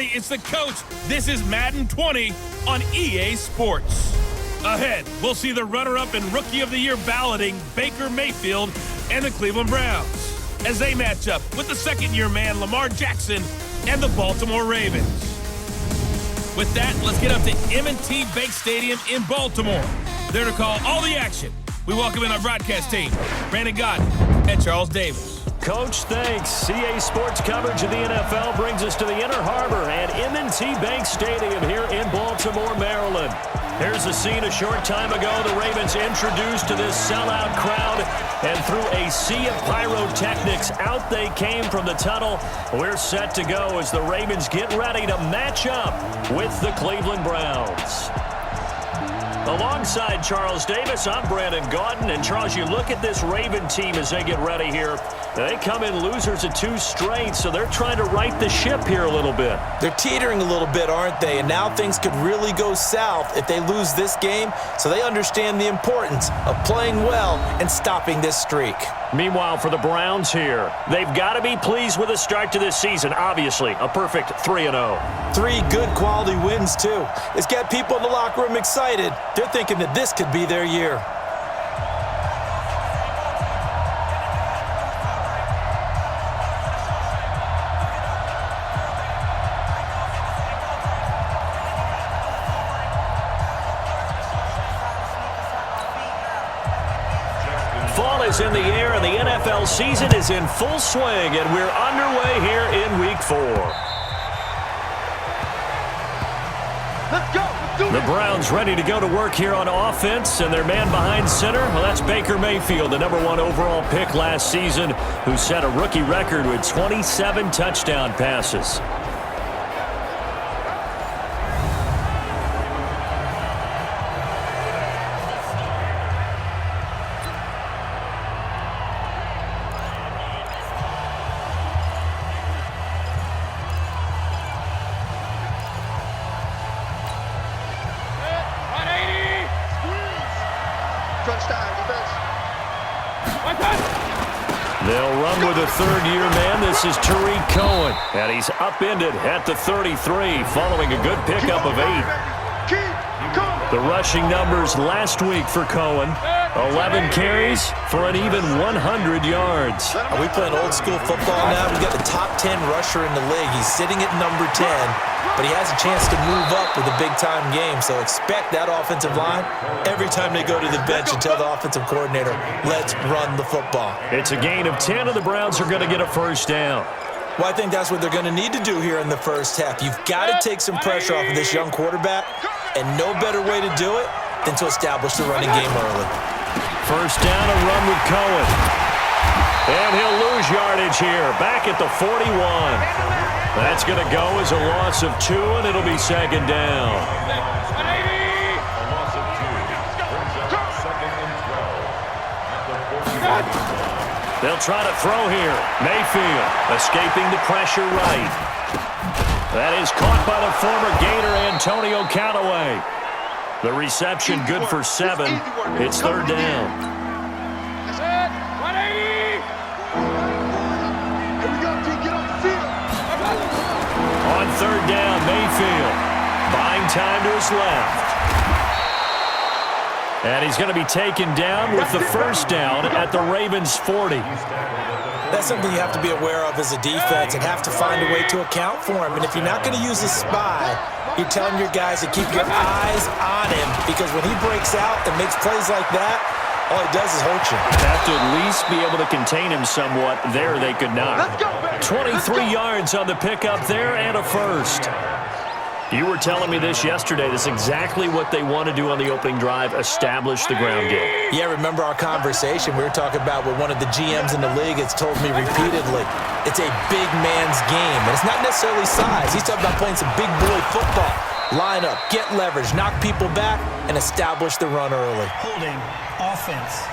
everybody. It's the coach. This is Madden 20 on EA Sports. Ahead, we'll see the runner-up and Rookie of the Year balloting Baker Mayfield and the Cleveland Browns as they match up with the second-year man Lamar Jackson and the Baltimore Ravens. With that, let's get up to M&T Bank Stadium in Baltimore. There to call all the action, we welcome in our broadcast team, Brandon Godden and Charles Davis. Coach, thanks. CA Sports coverage of the NFL brings us to the Inner Harbor and M&T Bank Stadium here in Baltimore, Maryland. Here's the scene a short time ago. The Ravens introduced to this sellout crowd, and through a sea of pyrotechnics, out they came from the tunnel. We're set to go as the Ravens get ready to match up with the Cleveland Browns. Alongside Charles Davis, I'm Brandon Godden. And Charles, you look at this Raven team as they get ready here. They come in losers of 2 straight, so they're trying to right the ship here a little bit. They're teetering a little bit, aren't they? And now things could really go south if they lose this game, so they understand the importance of playing well and stopping this streak. Meanwhile, for the Browns here, they've got to be pleased with the start to this season. Obviously, a perfect 3-0. 3 good quality wins, too. It's got people in the locker room excited. They're thinking that this could be their year. Fall is in the air, and the NFL season is in full swing, and we're underway here in Week 4. Let's go. The Browns ready to go to work here on offense, and their man behind center, well, that's Baker Mayfield, the #1 overall pick last season, who set a rookie record with 27 touchdown passes. They'll run with a third-year man. This is Cohen, and he's upended at the 33 following a good pickup of 8. The rushing numbers last week for Cohen, 11 carries for an even 100 yards. Are we playing old-school football now? We've got the top 10 rusher in the league. He's sitting at number 10, but he has a chance to move up with a big-time game, so expect that offensive line every time they go to the bench and tell the offensive coordinator, let's run the football. It's a gain of 10, and the Browns are going to get a first down. Well, I think that's what they're going to need to do here in the first half. You've got to take some pressure off of this young quarterback, and no better way to do it than to establish the running game early. First down, a run with Cohen. And he'll lose yardage here, back at the 41. That's going to go as a loss of 2, and it'll be second down. They'll try to throw here. Mayfield escaping the pressure right. That is caught by the former Gator Antonio Callaway. The reception good for 7. It's third down. That's it. 180. Here we go, G. Get on the field. On third down, Mayfield buying time to his left. And he's going to be taken down with the first down at the Ravens' 40. That's something you have to be aware of as a defense and have to find a way to account for him. And if you're not going to use a spy, you're telling your guys to keep your eyes on him, because when he breaks out and makes plays like that, all he does is hurt you. Have to at least be able to contain him somewhat. There they could not. 23 yards on the pickup there and a first. You were telling me this yesterday. This is exactly what they want to do on the opening drive, establish the ground game. Yeah, remember our conversation we were talking about what one of the GMs in the league has told me repeatedly. It's a big man's game, and it's not necessarily size. He's talking about playing some big boy football. Line up, get leverage, knock people back, and establish the run early. Holding offense.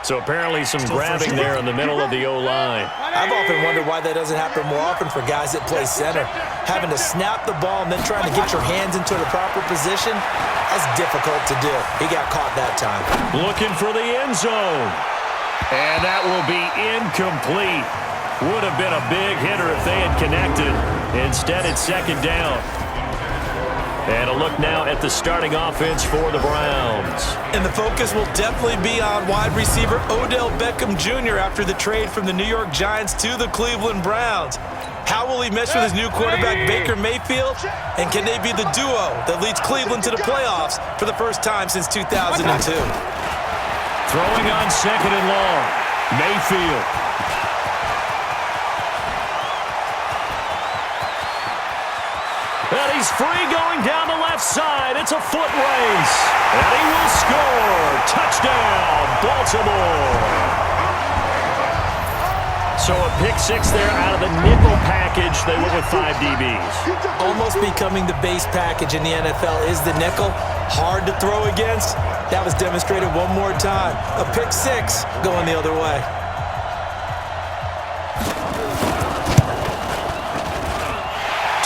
So apparently some grabbing there in the middle of the O-line. I've often wondered why that doesn't happen more often for guys that play center. Having to snap the ball and then trying to get your hands into the proper position, that's difficult to do. He got caught that time. Looking for the end zone. And that will be incomplete. Would have been a big hitter if they had connected. Instead, it's second down. And a look now at the starting offense for the Browns. And the focus will definitely be on wide receiver Odell Beckham Jr. after the trade from the New York Giants to the Cleveland Browns. How will he mesh with his new quarterback, Baker Mayfield? And can they be the duo that leads Cleveland to the playoffs for the first time since 2002? Throwing on second and long. Mayfield. And he's free going down the left side. It's a foot race. And he will score. Touchdown, Baltimore. So a pick six there out of the nickel package. They went with 5 DBs. Almost becoming the base package in the NFL is the nickel. Hard to throw against. That was demonstrated one more time. A pick six going the other way.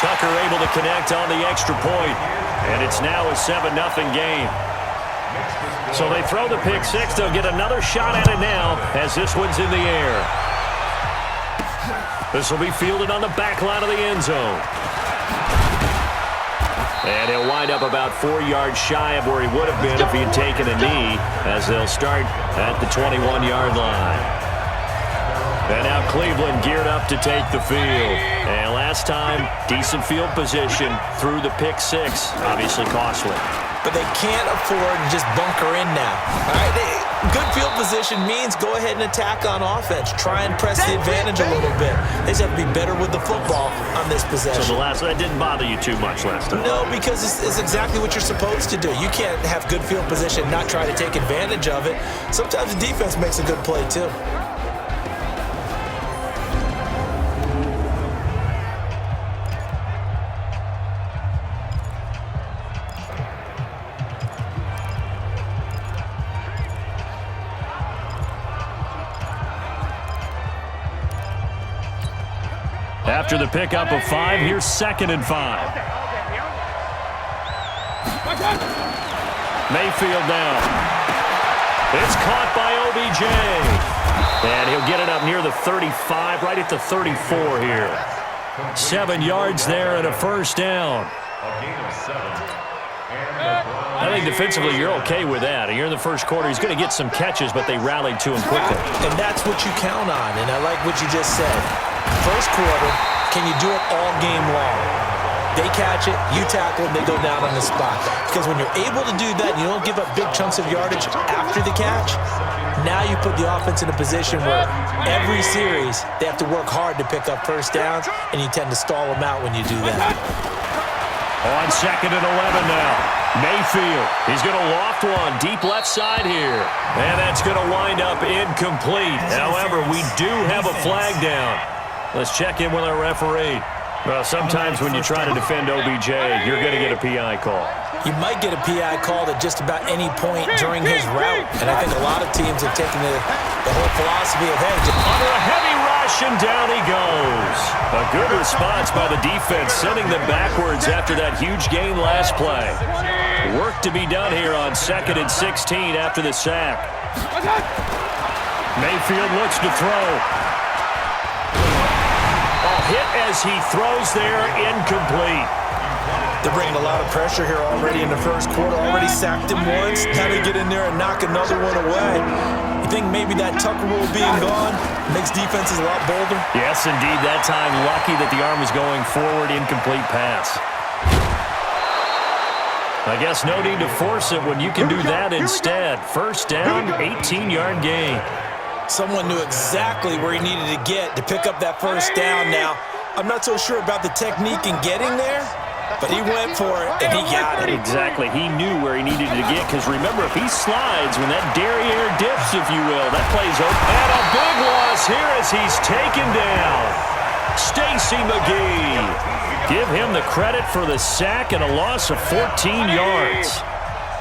Tucker able to connect on the extra point. And it's now a 7-0 game. So they throw the pick six. They'll get another shot at it now as this one's in the air. This will be fielded on the back line of the end zone. And he'll wind up about 4 yards shy of where he would have been if he had taken a knee, as they'll start at the 21-yard line. And now Cleveland geared up to take the field. And last time, decent field position through the pick six. Obviously costly. But they can't afford to just bunker in now. All right, good field position means go ahead and attack on offense. Try and press the advantage a little bit. They just have to be better with the football on this possession. So that didn't bother you too much last time? No, because it's exactly what you're supposed to do. You can't have good field position, not try to take advantage of it. Sometimes the defense makes a good play too. After the pickup of 5, here's 2nd and 5. Mayfield down. It's caught by OBJ. And he'll get it up near the 35, right at the 34 here. 7 yards there and a first down. I think defensively you're okay with that. You're in the first quarter. He's going to get some catches, but they rallied to him quickly. And that's what you count on, and I like what you just said. First quarter, can you do it all game long? They catch it, you tackle it, they go down on the spot. Because when you're able to do that, you don't give up big chunks of yardage after the catch. Now you put the offense in a position where every series they have to work hard to pick up first downs, and you tend to stall them out when you do that. On 2nd and 11 now. Mayfield, he's going to loft one deep left side here. And that's going to wind up incomplete. However, we do have a flag down. Let's check in with our referee. Well, sometimes when you try to defend OBJ, you're going to get a PI call. You might get a PI called at just about any point during his route. And I think a lot of teams have taken the whole philosophy of, hey, just under a heavy rush, and down he goes. A good response by the defense, sending them backwards after that huge gain last play. Work to be done here on 2nd and 16 after the sack. Mayfield looks to throw. Hit as he throws there, incomplete. They're bringing a lot of pressure here already in the first quarter. Already sacked him once. Now they get in there and knock another one away. You think maybe that Tucker rule being gone makes defenses a lot bolder? Yes, indeed. That time, lucky that the arm was going forward, incomplete pass. I guess no need to force it when you can do that instead. First down, 18-yard gain. Someone knew exactly where he needed to get to pick up that first down now. I'm not so sure about the technique in getting there, but he went for it, and he got it. Exactly. He knew where he needed to get, because remember, if he slides, when that derriere dips, if you will, that plays open. And a big loss here as he's taken down. Stacy McGee. Give him the credit for the sack and a loss of 14 yards.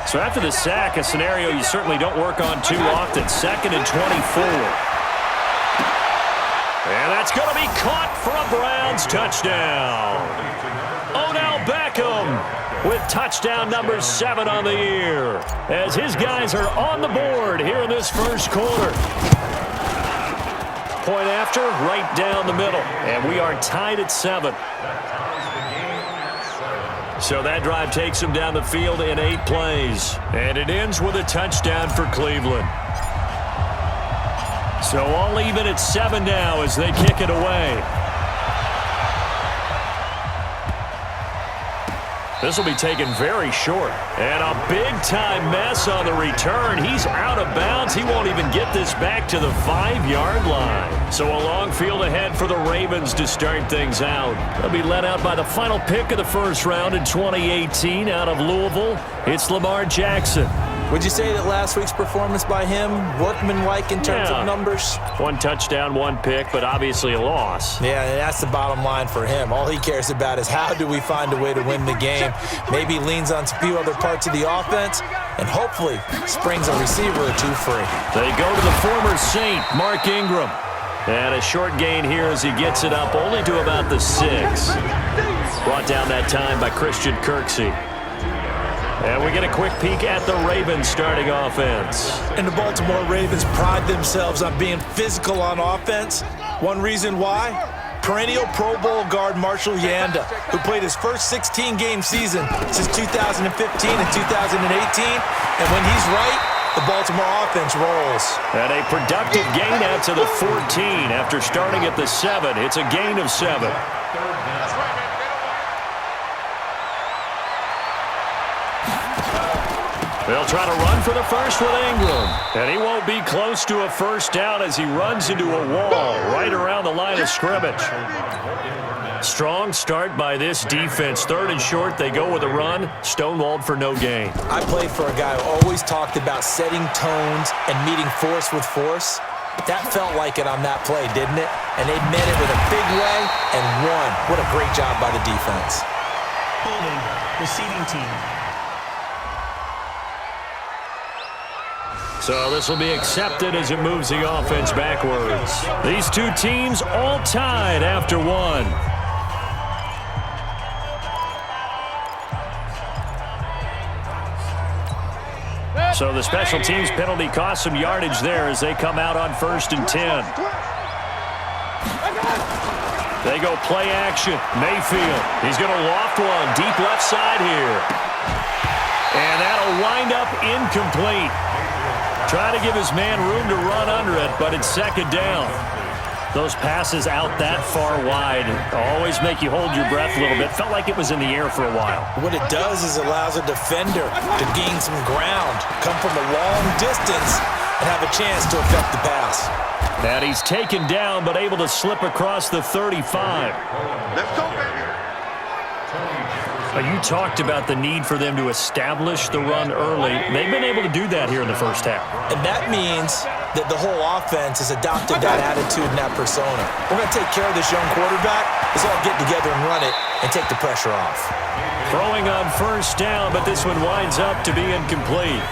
So after the sack, a scenario you certainly don't work on too often. 2nd and 24. And that's going to be caught for a Browns touchdown. Odell Beckham with touchdown number 7 on the year, as his guys are on the board here in this first quarter. point after, right down the middle. And we are tied at 7. So that drive takes them down the field in 8 plays. And it ends with a touchdown for Cleveland. So all even at 7 now as they kick it away. This will be taken very short. And a big-time mess on the return. He's out of bounds. He won't even get this back to the 5-yard line. So a long field ahead for the Ravens to start things out. They'll be led out by the final pick of the first round in 2018 out of Louisville. It's Lamar Jackson. Would you say that last week's performance by him, workmanlike in terms of numbers? 1 touchdown, 1 pick, but obviously a loss. Yeah, and that's the bottom line for him. All he cares about is how do we find a way to win the game. Maybe leans on a few other parts of the offense, and hopefully springs a receiver or 2 free. They go to the former Saint, Mark Ingram. And a short gain here as he gets it up only to about the 6. Brought down that time by Christian Kirksey. And we get a quick peek at the Ravens starting offense. And the Baltimore Ravens pride themselves on being physical on offense. One reason why? Perennial Pro Bowl guard Marshall Yanda, who played his first 16-game season since 2015 and 2018. And when he's right, the Baltimore offense rolls. And a productive gain out to the 14 after starting at the 7. It's a gain of 7. They'll try to run for the first with Ingram. And he won't be close to a first down as he runs into a wall right around the line of scrimmage. Strong start by this defense. 3rd and short, they go with a run. Stonewalled for no gain. I played for a guy who always talked about setting tones and meeting force with force. That felt like it on that play, didn't it? And they met it with a big way and won. What a great job by the defense. Holding, receiving team. So this will be accepted as it moves the offense backwards. These 2 teams all tied after 1. So the special teams penalty cost some yardage there as they come out on 1st and 10. They go play action. Mayfield. He's going to loft one deep left side here. And that'll wind up incomplete. Trying to give his man room to run under it, but it's 2nd down. Those passes out that far wide always make you hold your breath a little bit. Felt like it was in the air for a while. What it does is allows a defender to gain some ground, come from a long distance, and have a chance to affect the pass. And he's taken down, but able to slip across the 35. Let's go, baby. You talked about the need for them to establish the run early. They've been able to do that here in the first half. And that means that the whole offense has adopted that attitude and that persona. We're going to take care of this young quarterback. Let's all get together and run it and take the pressure off. Throwing on 1st down, but this one winds up to be incomplete.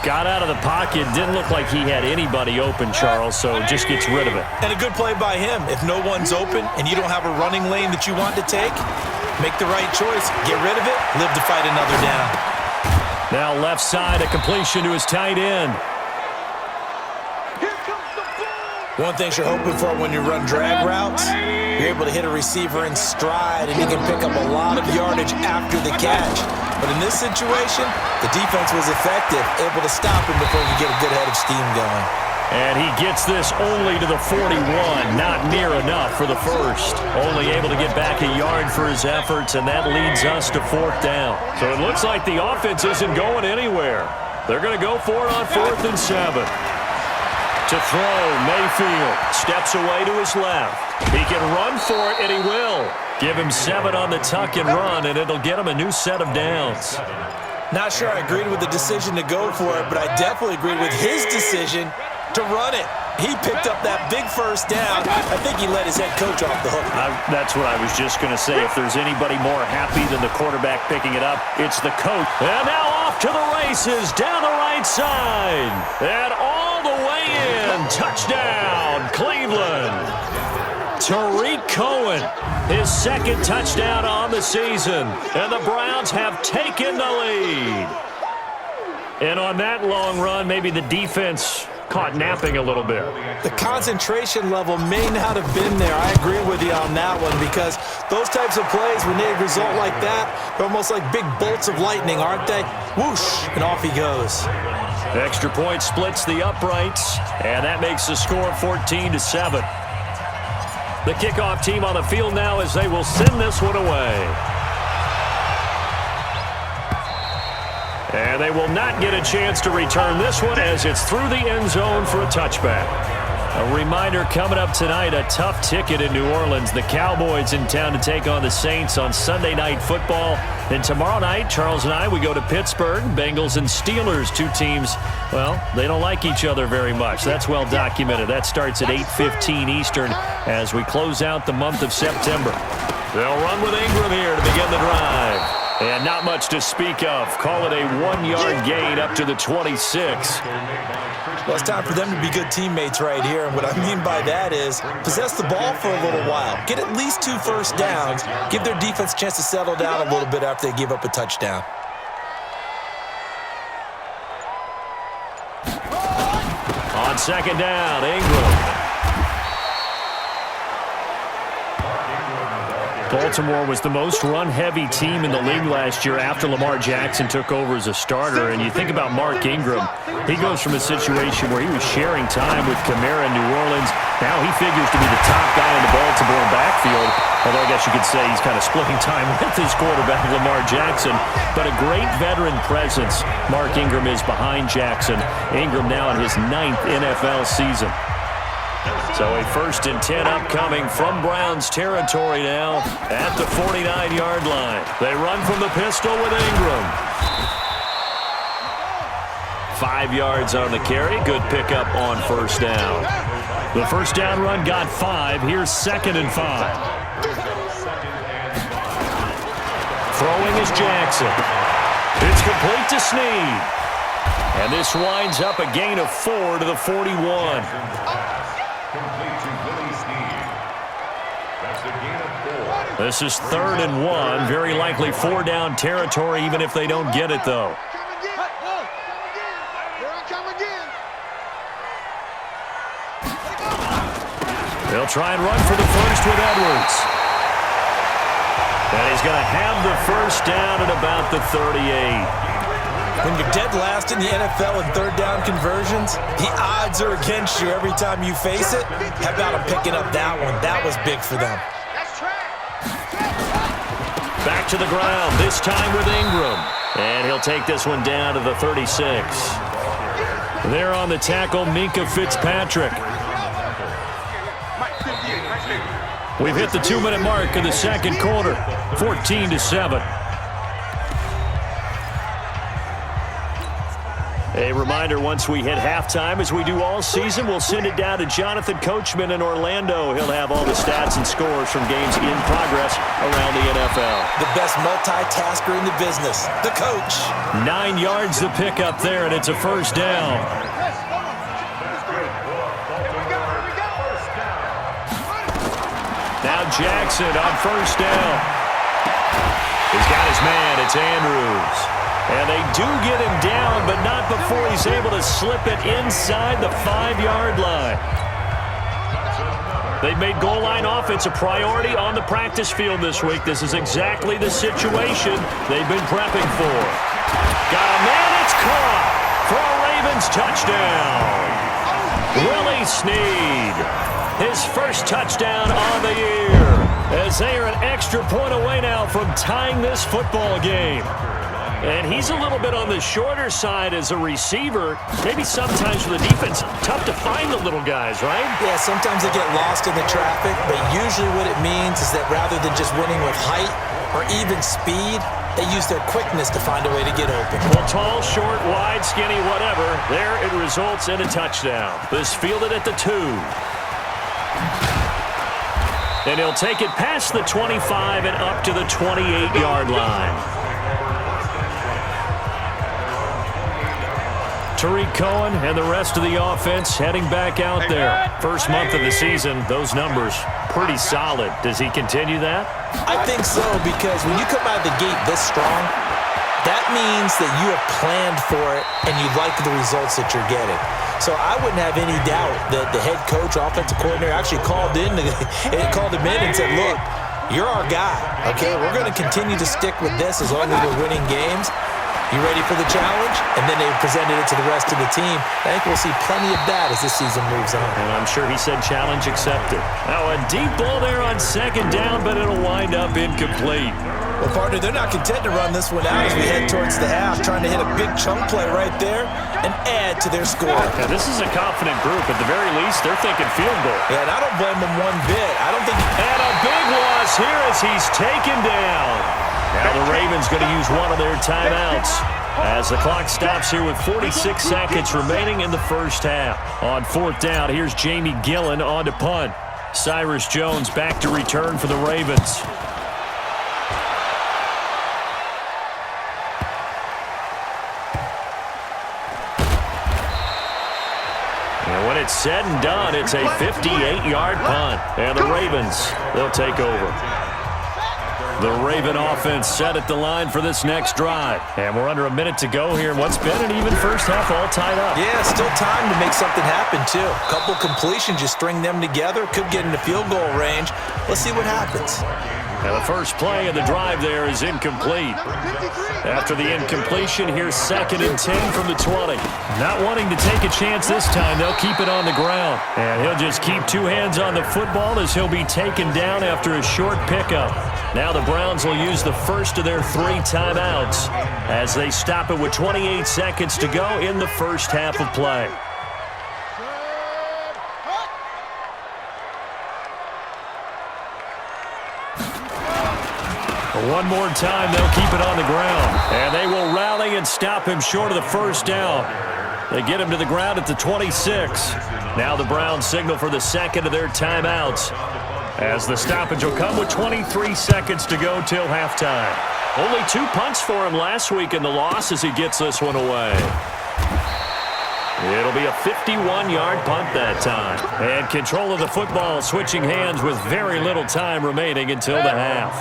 Got out of the pocket. Didn't look like he had anybody open, Charles, so just gets rid of it. And a good play by him. If no one's open and you don't have a running lane that you want to take, make the right choice. Get rid of it. Live to fight another down. Now left side, a completion to his tight end. One thing you're hoping for when you run drag routes, you're able to hit a receiver in stride and you can pick up a lot of yardage after the catch. But in this situation, the defense was effective, able to stop him before you get a good head of steam going. And he gets this only to the 41. Not near enough for the first. Only able to get back a yard for his efforts, and that leads us to 4th down. So it looks like the offense isn't going anywhere. They're going to go for it on 4th and 7. To throw, Mayfield steps away to his left. He can run for it, and he will. Give him 7 on the tuck and run, and it'll get him a new set of downs. Not sure I agreed with the decision to go for it, but I definitely agreed with his decision to run it. He picked up that big first down. I think he let his head coach off the hook. That's what I was just going to say. If there's anybody more happy than the quarterback picking it up, it's the coach. And now off to the races down the right side. And all the way in. Touchdown, Cleveland. Tariq Cohen, his 2nd touchdown on the season. And the Browns have taken the lead. And on that long run, maybe the defense caught napping a little bit. The concentration level may not have been there. I agree with you on that one because those types of plays, when they result like that, they're almost like big bolts of lightning, aren't they? Whoosh, and off he goes. Extra point splits the uprights, and that makes the score 14-7. The kickoff team on the field now as they will send this one away. And they will not get a chance to return this one as it's through the end zone for a touchback. A reminder coming up tonight, a tough ticket in New Orleans. The Cowboys in town to take on the Saints on Sunday Night Football. Then tomorrow night, Charles and I, we go to Pittsburgh. Bengals and Steelers, two teams, well, they don't like each other very much. That's well documented. That starts at 8:15 Eastern as we close out the month of September. They'll run with Ingram here to begin the drive. And not much to speak of. Call it a 1-yard gain up to the 26. Well, it's time for them to be good teammates right here. And what I mean by that is possess the ball for a little while. Get at least 2 first downs. Give their defense a chance to settle down a little bit after they give up a touchdown. On second down, Ingram. Baltimore was the most run-heavy team in the league last year after Lamar Jackson took over as a starter. And you think about Mark Ingram, he goes from a situation where he was sharing time with Kamara in New Orleans. Now he figures to be the top guy in the Baltimore backfield. Although I guess you could say he's kind of splitting time with his quarterback, Lamar Jackson. But a great veteran presence Mark Ingram is behind Jackson. Ingram now in his 9th NFL season. So a 1st and 10 upcoming from Browns territory now at the 49-yard line. They run from the pistol with Ingram. 5 yards on the carry. Good pickup on first down. The first down run got 5. Here's 2nd and 5. Throwing is Jackson. It's complete to Snead. And this winds up a gain of 4 to the 41. This is 3rd and 1. Very likely 4-down territory, even if they don't get it, though. They'll try and run for the first with Edwards. And he's going to have the first down at about the 38. When you're dead last in the NFL in 3rd down conversions, the odds are against you every time you face it. How about him picking up that one? That was big for them. Back to the ground, this time with Ingram. And he'll take this one down to the 36. There on the tackle, Minkah Fitzpatrick. We've hit the 2-minute mark in the second quarter, 14-7. A reminder, once we hit halftime, as we do all season, we'll send it down to Jonathan Coachman in Orlando. He'll have all the stats and scores from games in progress around the NFL. The best multitasker in the business, the coach. 9 yards to pick up there, and it's a first down. Now Jackson on first down. He's got his man. It's Andrews. And they do get him down, but not before he's able to slip it inside the 5-yard line. They've made goal line offense a priority on the practice field this week. This is exactly the situation they've been prepping for. Got a man, it's caught for a Ravens touchdown. Willie Snead, his first touchdown on the year, as they are an extra point away now from tying this football game. And he's a little bit on the shorter side as a receiver. Maybe sometimes for the defense, tough to find the little guys, right? Yeah, sometimes they get lost in the traffic, but usually what it means is that rather than just winning with height or even speed, they use their quickness to find a way to get open. Well, tall, short, wide, skinny, whatever, there it results in a touchdown. This fielded at the 2. And he'll take it past the 25 and up to the 28-yard line. Tariq Cohen and the rest of the offense heading back out there. First month of the season, those numbers pretty solid. Does he continue that? I think so, because when you come out of the gate this strong, that means that you have planned for it and you like the results that you're getting. So I wouldn't have any doubt that the head coach, offensive coordinator, actually called him in and said, look, you're our guy, okay? We're going to continue to stick with this as long as we're winning games. You ready for the challenge? And then they presented it to the rest of the team. I think we'll see plenty of that as this season moves on. And I'm sure he said challenge accepted. Now a deep ball there on second down, but it'll wind up incomplete. Well, partner, they're not content to run this one out as we head towards the half, trying to hit a big chunk play right there and add to their score. Now, this is a confident group. At the very least, they're thinking field goal. Yeah, and I don't blame them one bit. I don't think... And a big loss here as he's taken down. Now the Ravens going to use one of their timeouts as the clock stops here with 46 seconds remaining in the first half. On fourth down, here's Jamie Gillen on to punt. Cyrus Jones back to return for the Ravens. And when it's said and done, it's a 58-yard punt. And the Ravens, they'll take over. The Raven offense set at the line for this next drive. And we're under a minute to go here in what's been an even first half all tied up. Yeah, still time to make something happen, too. A couple completions, you string them together, could get into field goal range. Let's see what happens. And the first play of the drive there is incomplete. After the incompletion, here's 2nd and 10 from the 20. Not wanting to take a chance this time, they'll keep it on the ground. And he'll just keep two hands on the football as he'll be taken down after a short pickup. Now the Browns will use the first of their 3 timeouts as they stop it with 28 seconds to go in the first half of play. One more time, they'll keep it on the ground. And they will rally and stop him short of the first down. They get him to the ground at the 26. Now the Browns signal for the second of their timeouts, as the stoppage will come with 23 seconds to go till halftime. Only 2 punts for him last week in the loss as he gets this one away. It'll be a 51-yard punt that time. And control of the football switching hands with very little time remaining until the half.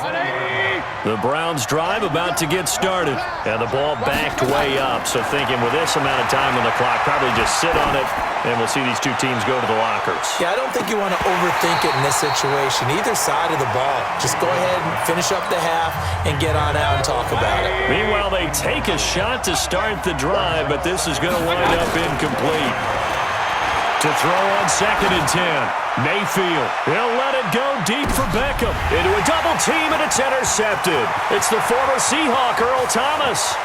The Browns drive about to get started. And the ball backed way up. So thinking with this amount of time on the clock, probably just sit on it, and we'll see these two teams go to the lockers. Yeah, I don't think you want to overthink it in this situation. Either side of the ball. Just go ahead and finish up the half and get on out and talk about it. Meanwhile, they take a shot to start the drive, but this is going to wind up incomplete. To throw on 2nd and 10. Mayfield, he'll let it go deep for Beckham. Into a double team, and it's intercepted. It's the former Seahawk, Earl Thomas.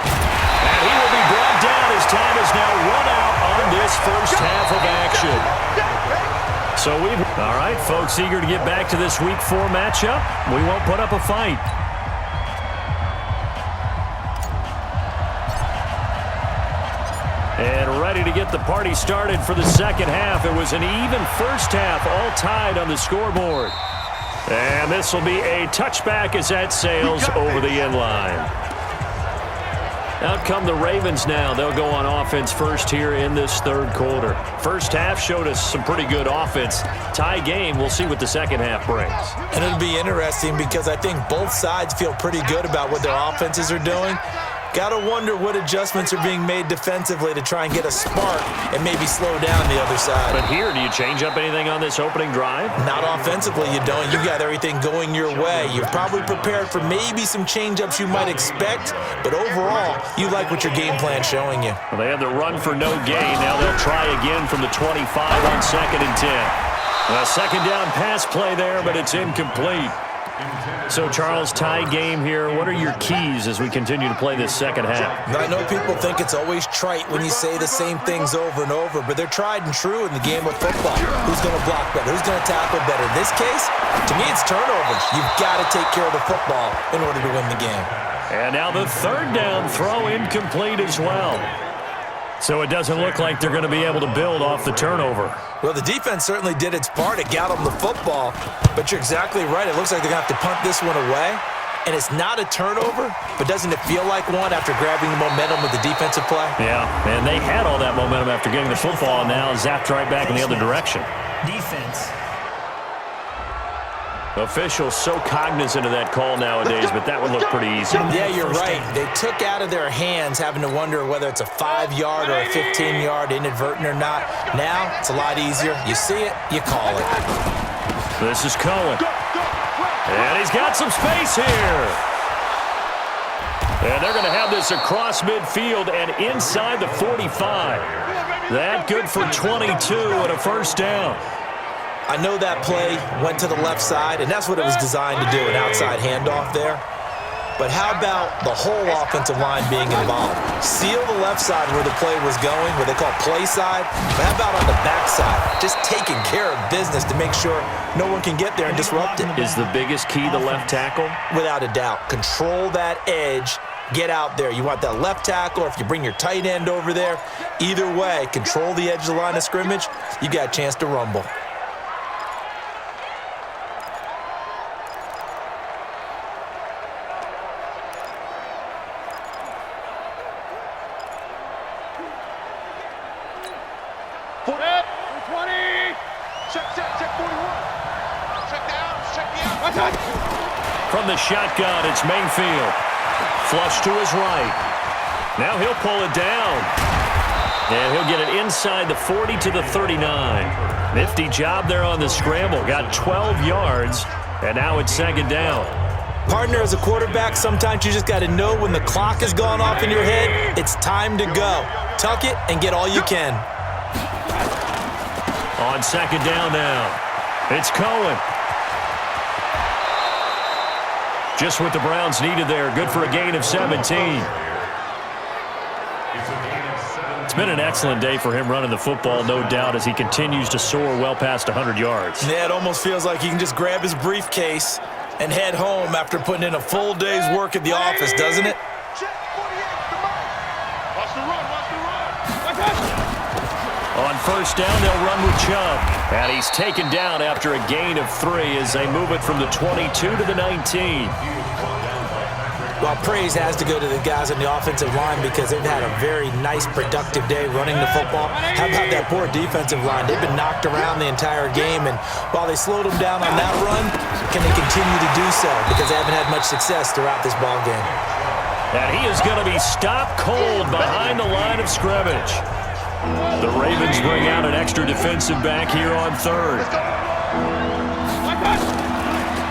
And he will be brought down as time is now run out on this first half of action. So all right, folks, eager to get back to this Week 4 matchup. We won't put up a fight. And ready to get the party started for the second half. It was an even first half, all tied on the scoreboard. And this will be a touchback as that sails over the end line. Out come the Ravens now. They'll go on offense first here in this third quarter. First half showed us some pretty good offense. Tie game. We'll see what the second half brings. And it'll be interesting because I think both sides feel pretty good about what their offenses are doing. Got to wonder what adjustments are being made defensively to try and get a spark and maybe slow down the other side. But here, do you change up anything on this opening drive? Not offensively, you don't. You got everything going your way. You're probably prepared for maybe some change-ups you might expect, but overall, you like what your game plan's showing you. Well, they had the run for no gain. Now they'll try again from the 25 on 2nd and 10. A second down pass play there, but it's incomplete. So, Charles, tie game here. What are your keys as we continue to play this second half? I know people think it's always trite when you say the same things over and over, but they're tried and true in the game of football. Who's going to block better? Who's going to tackle better? In this case, to me, it's turnovers. You've got to take care of the football in order to win the game. And now the third down throw incomplete as well. So it doesn't look like they're going to be able to build off the turnover. Well, the defense certainly did its part. It got them the football. But you're exactly right. It looks like they're going to have to punt this one away. And it's not a turnover, but doesn't it feel like one after grabbing the momentum with the defensive play? Yeah, and they had all that momentum after getting the football, and now zapped right back in the other direction. Defense. Officials so cognizant of that call nowadays, but that would look pretty easy. Yeah, you're right. They took out of their hands having to wonder whether it's a 5-yard or a 15-yard inadvertent or not. Now, it's a lot easier. You see it, you call it. This is Cohen. And he's got some space here. And they're going to have this across midfield and inside the 45. That good for 22 and a first down. I know that play went to the left side, and that's what it was designed to do, an outside handoff there. But how about the whole offensive line being involved? Seal the left side where the play was going, what they call play side. But how about on the back side? Just taking care of business to make sure no one can get there and disrupt it. Is the biggest key the left tackle? Without a doubt. Control that edge. Get out there. You want that left tackle, or if you bring your tight end over there, either way, control the edge of the line of scrimmage, you got a chance to rumble. From the shotgun, it's Mayfield. Flush to his right. Now he'll pull it down. And he'll get it inside the 40 to the 39. Nifty job there on the scramble. Got 12 yards, and now it's second down. Partner, as a quarterback, sometimes you just got to know when the clock has gone off in your head, it's time to go. Tuck it and get all you can. On second down now, it's Cohen. Just what the Browns needed there. Good for a gain of 17. It's been an excellent day for him running the football, no doubt, as he continues to soar well past 100 yards. Yeah, it almost feels like he can just grab his briefcase and head home after putting in a full day's work at the office, doesn't it? On first down, they'll run with Chubb. And he's taken down after a gain of 3 as they move it from the 22 to the 19. Well, praise has to go to the guys on the offensive line because they've had a very nice, productive day running the football. How about that poor defensive line? They've been knocked around the entire game, and while they slowed them down on that run, can they continue to do so? Because they haven't had much success throughout this ball game. And he is going to be stopped cold behind the line of scrimmage. The Ravens bring out an extra defensive back here on third.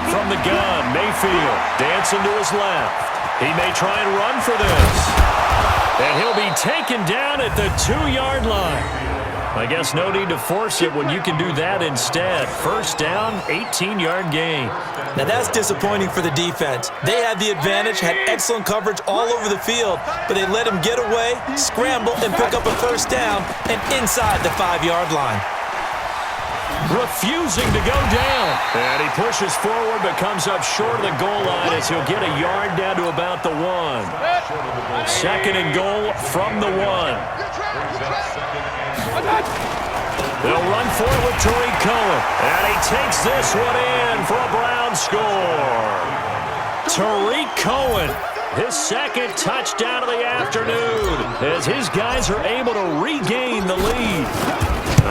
From the gun, Mayfield dancing to his left. He may try and run for this. And he'll be taken down at the 2-yard line. I guess no need to force it when you can do that instead. First down, 18-yard gain. Now that's disappointing for the defense. They had the advantage, had excellent coverage all over the field, but they let him get away, scramble, and pick up a first down, and inside the 5-yard line. Refusing to go down. And he pushes forward but comes up short of the goal line as he'll get a yard down to about the 1. Second and goal from the 1. They'll run for it with Tariq Cohen. And he takes this one in for a Brown score. Tariq Cohen, his second touchdown of the afternoon, as his guys are able to regain the lead.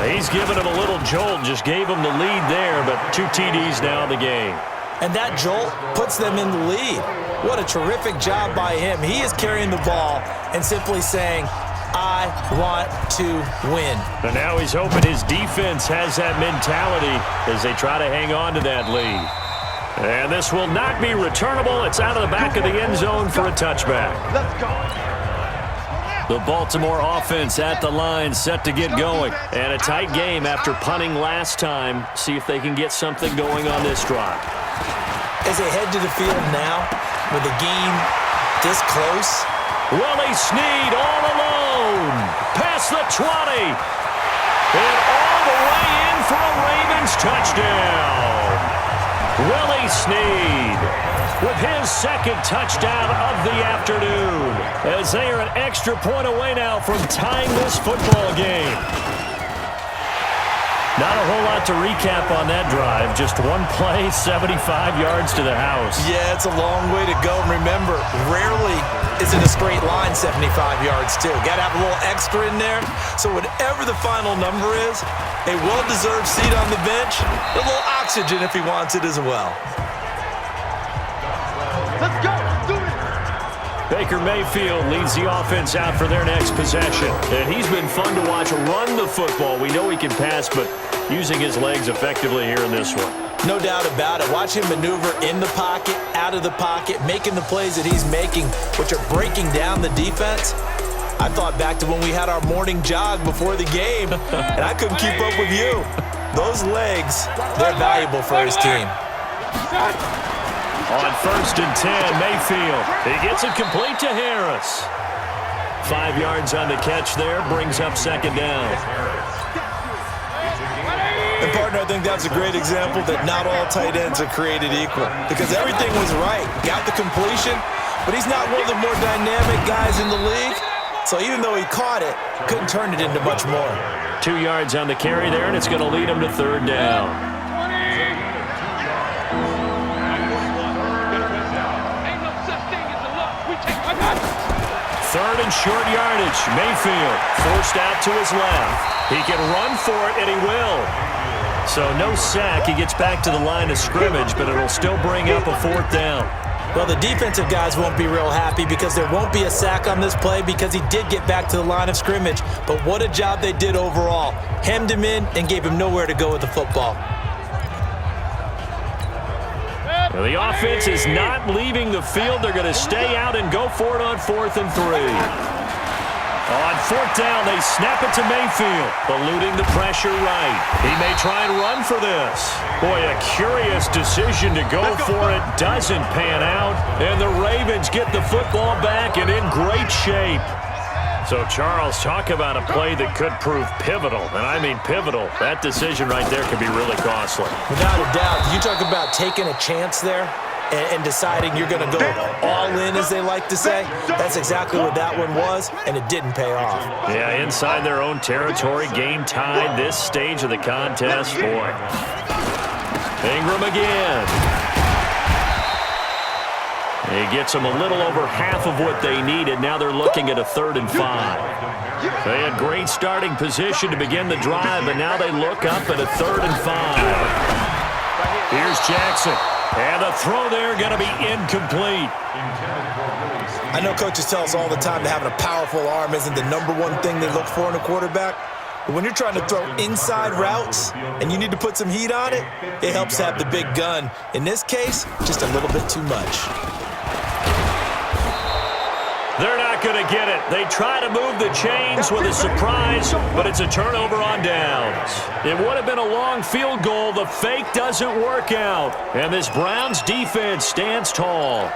He's given him a little jolt, just gave him the lead there, but 2 TDs now in the game. And that jolt puts them in the lead. What a terrific job by him. He is carrying the ball and simply saying, I want to win. And now he's hoping his defense has that mentality as they try to hang on to that lead. And this will not be returnable. It's out of the back of the end zone for a touchback. Let's go. The Baltimore offense at the line, set to get going. And a tight game after punting last time. See if they can get something going on this drive. As they head to the field now, with the game this close. Willie Snead all alone. Past the 20. And all the way in for a Ravens touchdown. Willie Snead with his second touchdown of the afternoon, as they are an extra point away now from tying this football game. Not a whole lot to recap on that drive. Just one play, 75 yards to the house. Yeah, it's a long way to go. And remember, rarely is it a straight line 75 yards, too. Got to have a little extra in there. So whatever the final number is, a well-deserved seat on the bench, a little oxygen if he wants it as well. Let's go. Let's do it. Baker Mayfield leads the offense out for their next possession. And he's been fun to watch run the football. We know he can pass, but using his legs effectively here in this one. No doubt about it. Watch him maneuver in the pocket, out of the pocket, making the plays that he's making, which are breaking down the defense. I thought back to when we had our morning jog before the game, and I couldn't keep up with you. Those legs, they're valuable for his team. On 1st and 10, Mayfield. He gets it complete to Harris. 5 yards on the catch there, brings up 2nd down. And, partner, I think that's a great example that not all tight ends are created equal because everything was right. Got the completion, but he's not one of the more dynamic guys in the league. So even though he caught it, couldn't turn it into much more. 2 yards on the carry there, and it's going to lead him to 3rd down. Third and short yardage. Mayfield forced out to his left. He can run for it, and he will. So no sack. He gets back to the line of scrimmage, but it'll still bring up a 4th down. Well, the defensive guys won't be real happy because there won't be a sack on this play because he did get back to the line of scrimmage. But what a job they did overall. Hemmed him in and gave him nowhere to go with the football. Well, the offense is not leaving the field. They're going to stay out and go for it on 4th and 3. On 4th down, they snap it to Mayfield, eluding the pressure right. He may try and run for this. Boy, a curious decision to go for it. Doesn't pan out, and the Ravens get the football back and in great shape. So, Charles, talk about a play that could prove pivotal, and I mean pivotal. That decision right there could be really costly. Without a doubt, you talk about taking a chance there and deciding you're going to go all in, as they like to say. That's exactly what that one was, and it didn't pay off. Yeah, inside their own territory, game tied, this stage of the contest, boy. Ingram again. He gets them a little over half of what they needed. Now they're looking at a 3rd and 5. They had great starting position to begin the drive, but now they look up at a 3rd and 5. Here's Jackson. And the throw there going to be incomplete. I know coaches tell us all the time that having a powerful arm isn't the #1 thing they look for in a quarterback. But when you're trying to throw inside routes and you need to put some heat on it, it helps to have the big gun. In this case, just a little bit too much. They're not going to get it. They try to move the chains with a surprise, but it's a turnover on downs. It would have been a long field goal. The fake doesn't work out. And this Browns defense stands tall.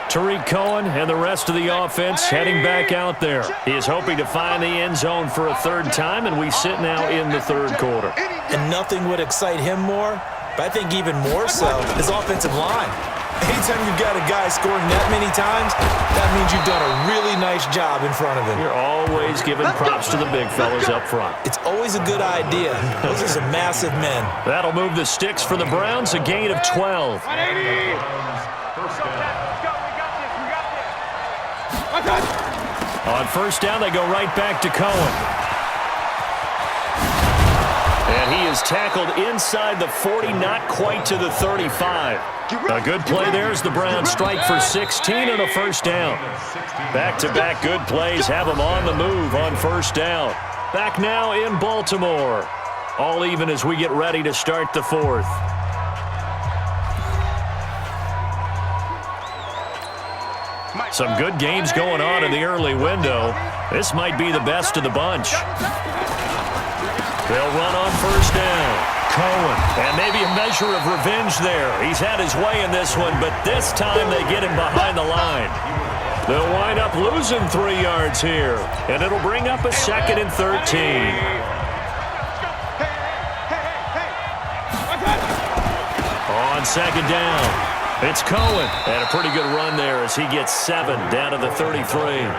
Tariq Cohen and the rest of the offense heading back out there. He is hoping to find the end zone for a 3rd time, and we sit now in the 3rd quarter. And nothing would excite him more, but I think even more so, his offensive line. Anytime you've got a guy scoring that many times, that means you've done a really nice job in front of him. You're always giving props to the big fellas up front. It's always a good idea. Those are some massive men. That'll move the sticks for the Browns, a gain of 12. On 1st down, they go right back to Cohen. And he is tackled inside the 40, not quite to the 35. A good play there as the Browns strike for 16 and a 1st down. Back-to-back good plays have them on the move on 1st down. Back now in Baltimore. All even as we get ready to start the 4th. Some good games going on in the early window. This might be the best of the bunch. They'll run on 1st down. Cohen, and maybe a measure of revenge there. He's had his way in this one, but this time they get him behind the line. They'll wind up losing 3 yards here, and it'll bring up a 2nd and 13. On 2nd down, it's Cohen, and a pretty good run there as he gets 7 down to the 33.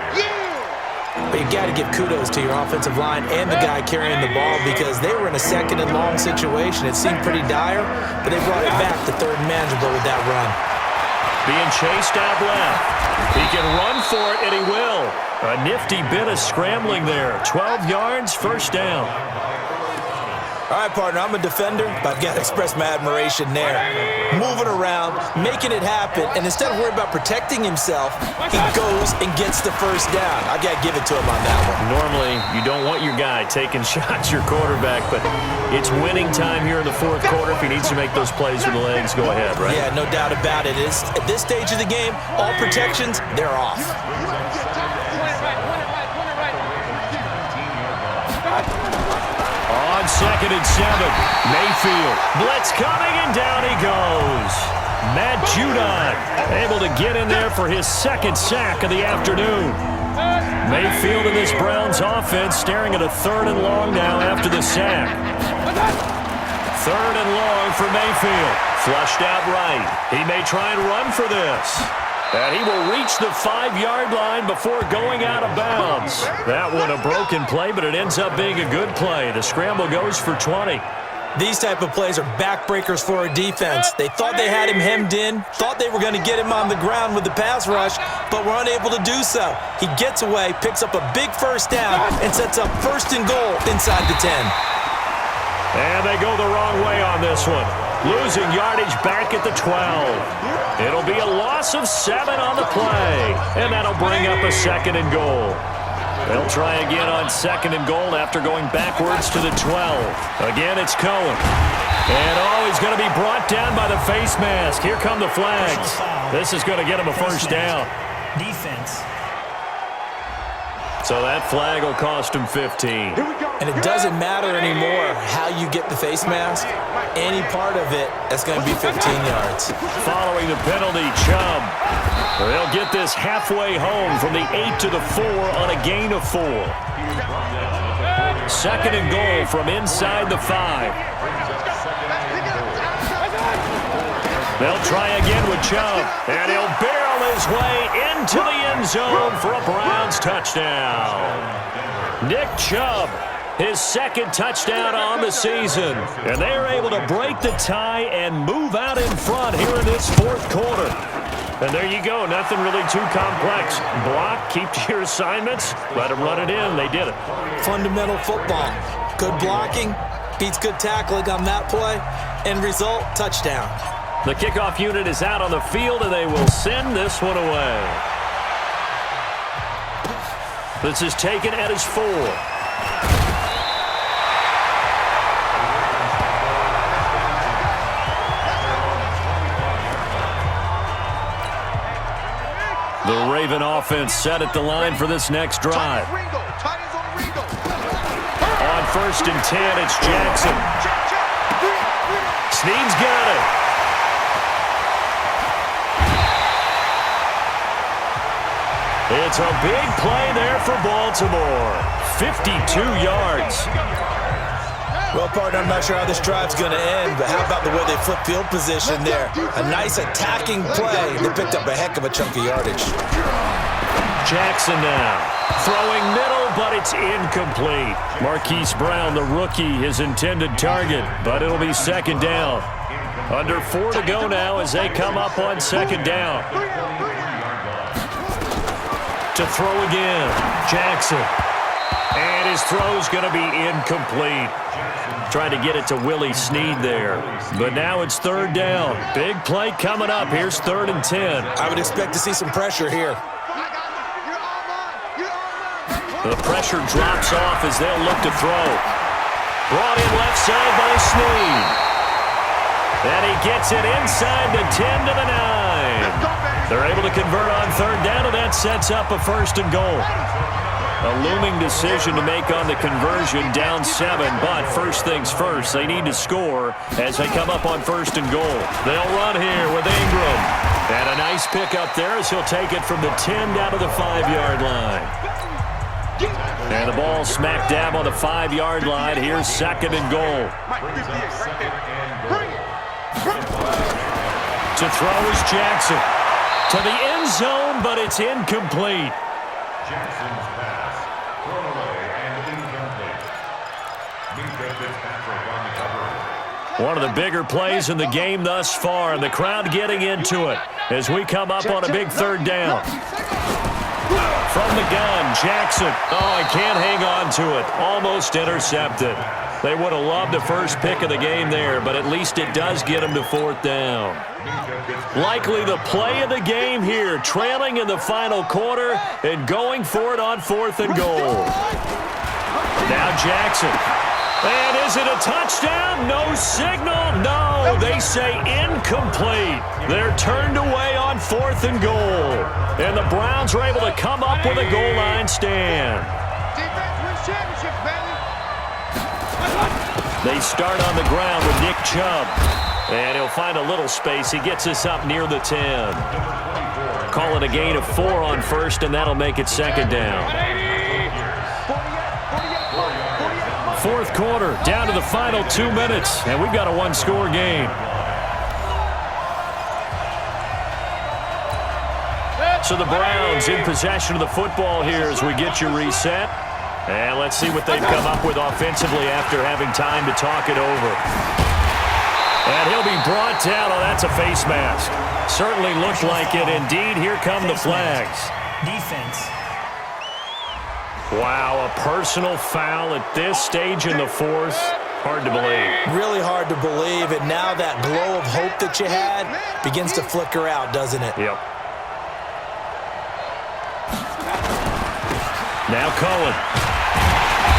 But you got to give kudos to your offensive line and the guy carrying the ball because they were in a second and long situation. It seemed pretty dire, but they brought it back to third and manageable with that run. Being chased out left. He can run for it, and he will. A nifty bit of scrambling there. 12 yards, first down. All right, partner, I'm a defender, but I've got to express my admiration there. Moving around, making it happen, and instead of worrying about protecting himself, he goes and gets the first down. I got to give it to him on that one. Normally, you don't want your guy taking shots, your quarterback, but it's winning time here in the fourth quarter. If he needs to make those plays with the legs, go ahead, right? Yeah, no doubt about it. At this stage of the game, all protections, they're off. On 2nd and 7, Mayfield. Blitz coming, and down he goes. Matt Judon able to get in there for his second sack of the afternoon. Mayfield in this Browns offense staring at a 3rd and long now after the sack. 3rd and long for Mayfield. Flushed out right. He may try and run for this. And he will reach the 5-yard line before going out of bounds. That one a broken play, but it ends up being a good play. The scramble goes for 20. These type of plays are backbreakers for a defense. They thought they had him hemmed in, thought they were going to get him on the ground with the pass rush, but were unable to do so. He gets away, picks up a big first down, and sets up 1st and goal inside the 10. And they go the wrong way on this one. Losing yardage back at the 12. It'll be a loss of 7 on the play, and that'll bring up a 2nd and goal. They'll try again on 2nd and goal after going backwards to the 12. Again, it's Cohen. And, he's going to be brought down by the face mask. Here come the flags. This is going to get him a first down. Defense. So that flag will cost him 15. And it doesn't matter anymore how you get the face mask. Any part of it, that's going to be 15 yards. Following the penalty, Chubb. They'll get this halfway home from the 8 to the 4 on a gain of 4. 2nd and goal from inside the 5. They'll try again with Chubb, and he'll barrel his way into the end zone for a Browns touchdown. Nick Chubb, his 2nd touchdown on the season, and they are able to break the tie and move out in front here in this 4th quarter. And there you go, nothing really too complex. Block, keep to your assignments, let them run it in. They did it. Fundamental football. Good blocking, beats good tackling on that play, end result, touchdown. The kickoff unit is out on the field, and they will send this one away. This is taken at his 4. The Raven offense set at the line for this next drive. On 1st and 10, it's Jackson. Snead's got it. It's a big play there for Baltimore. 52 yards. Well, partner, I'm not sure how this drive's going to end, but how about the way they flip field position there? A nice attacking play. They picked up a heck of a chunk of yardage. Jackson now. Throwing middle, but it's incomplete. Marquise Brown, the rookie, his intended target, but it'll be 2nd down. Under 4 to go now as they come up on 2nd down. To throw again, Jackson. And his throw's going to be incomplete. Trying to get it to Willie Snead there. But now it's 3rd down. Big play coming up. Here's 3rd and 10. I would expect to see some pressure here. The pressure drops off as they'll look to throw. Brought in left side by Snead. And he gets it inside the 10 to the 9. They're able to convert on 3rd down, and that sets up a 1st and goal. A looming decision to make on the conversion, down 7, but first things first, they need to score as they come up on 1st and goal. They'll run here with Ingram. And a nice pickup there as he'll take it from the 10 down to the 5-yard line. And the ball smack dab on the 5-yard line. Here's 2nd and goal. To throw is Jackson. To the end zone, but it's incomplete. One of the bigger plays in the game thus far, and the crowd getting into it as we come up on a big third down. From the gun, Jackson. Oh, he can't hang on to it. Almost intercepted. They would have loved the first pick of the game there, but at least it does get them to fourth down. Likely the play of the game here, trailing in the final quarter and going for it on 4th and goal. Now Jackson. And is it a touchdown? No signal. No, they say incomplete. They're turned away on 4th and goal. And the Browns are able to come up with a goal line stand. Defense wins championships, baby. They start on the ground with Nick Chubb. And he'll find a little space. He gets us up near the 10. Call it a gain of 4 on first, and that'll make it second down. Fourth quarter, down to the final 2 minutes, and we've got a one-score game. So the Browns in possession of the football here as we get you reset. And let's see what they've come up with offensively after having time to talk it over. And he'll be brought down. Oh, that's a face mask. Certainly looked like it. Indeed, here come the flags. Defense. Wow, a personal foul at this stage in the fourth. Hard to believe. Really hard to believe, and now that glow of hope that you had begins to flicker out, doesn't it? Yep. Now Cohen.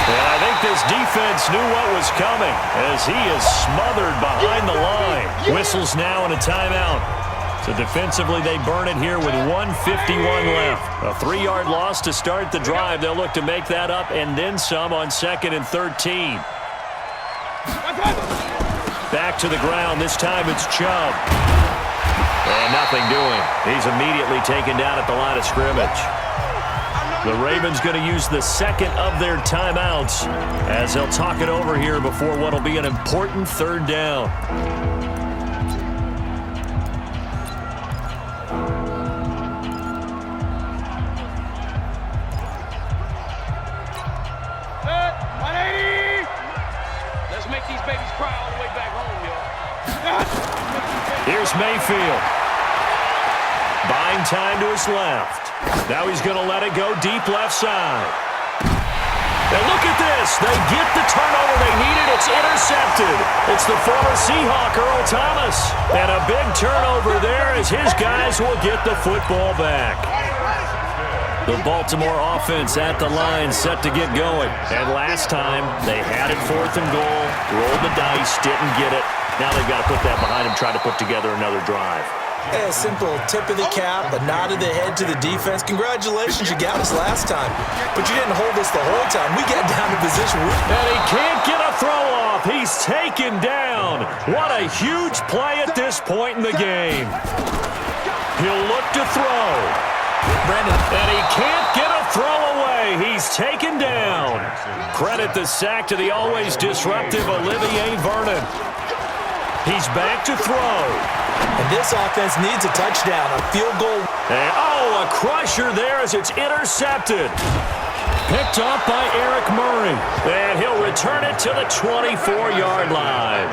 And I think this defense knew what was coming as he is smothered behind the line. Whistles now and a timeout. So defensively, they burn it here with 1:51 left. A 3-yard loss to start the drive. They'll look to make that up and then some on 2nd and 13. Back to the ground. This time it's Chubb. And nothing doing. He's immediately taken down at the line of scrimmage. The Ravens going to use the second of their timeouts as they'll talk it over here before what will be an important third down. Here's Mayfield. Buying time to his left. Now he's going to let it go deep left side. And look at this. They get the turnover they needed. It's intercepted. It's the former Seahawk, Earl Thomas. And a big turnover there as his guys will get the football back. The Baltimore offense at the line set to get going. And last time, they had it 4th and goal, rolled the dice, didn't get it. Now they've got to put that behind them, try to put together another drive. Hey, a simple tip of the cap, a nod of the head to the defense. Congratulations, you got us last time. But you didn't hold us the whole time. We got down to position. And he can't get a throw off. He's taken down. What a huge play at this point in the game. He'll look to throw. Brandon. And he can't get a throw away. He's taken down. Credit the sack to the always disruptive Olivier Vernon. He's back to throw. And this offense needs a touchdown, a field goal. And, a crusher there as it's intercepted. Picked up by Eric Murray. And he'll return it to the 24-yard line.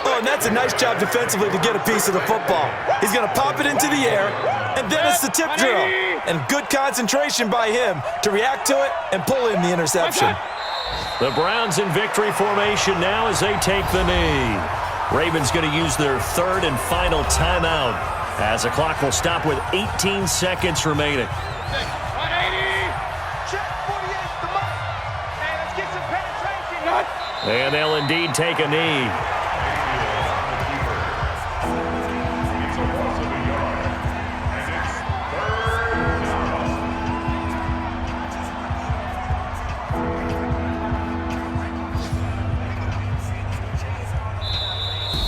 Oh, and that's a nice job defensively to get a piece of the football. He's going to pop it into the air, and then it's the tip drill. And good concentration by him to react to it and pull in the interception. The Browns in victory formation now as they take the knee. Ravens going to use their third and final timeout as the clock will stop with 18 seconds remaining. And they'll indeed take a knee.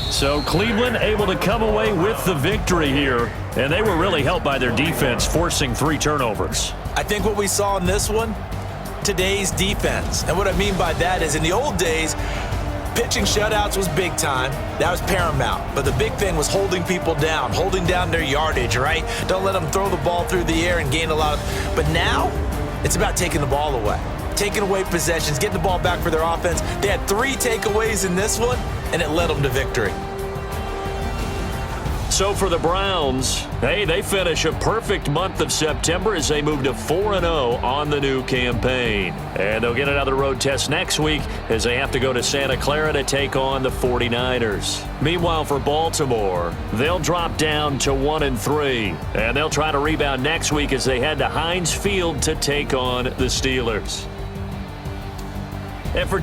So Cleveland able to come away with the victory here, and they were really helped by their defense, forcing 3 turnovers. I think what we saw in this one, today's defense. And what I mean by that is in the old days, pitching shutouts was big time. That was paramount. But the big thing was holding people down, holding down their yardage, right? Don't let them throw the ball through the air and gain a lot of... But now, It's about taking the ball away, taking away possessions, getting the ball back for their offense. They had 3 takeaways in this one, and it led them to victory. So for the Browns, hey, they finish a perfect month of September as they move to 4-0 on the new campaign. And they'll get another road test next week as they have to go to Santa Clara to take on the 49ers. Meanwhile, for Baltimore, they'll drop down to 1-3. And they'll try to rebound next week as they head to Heinz Field to take on the Steelers. And for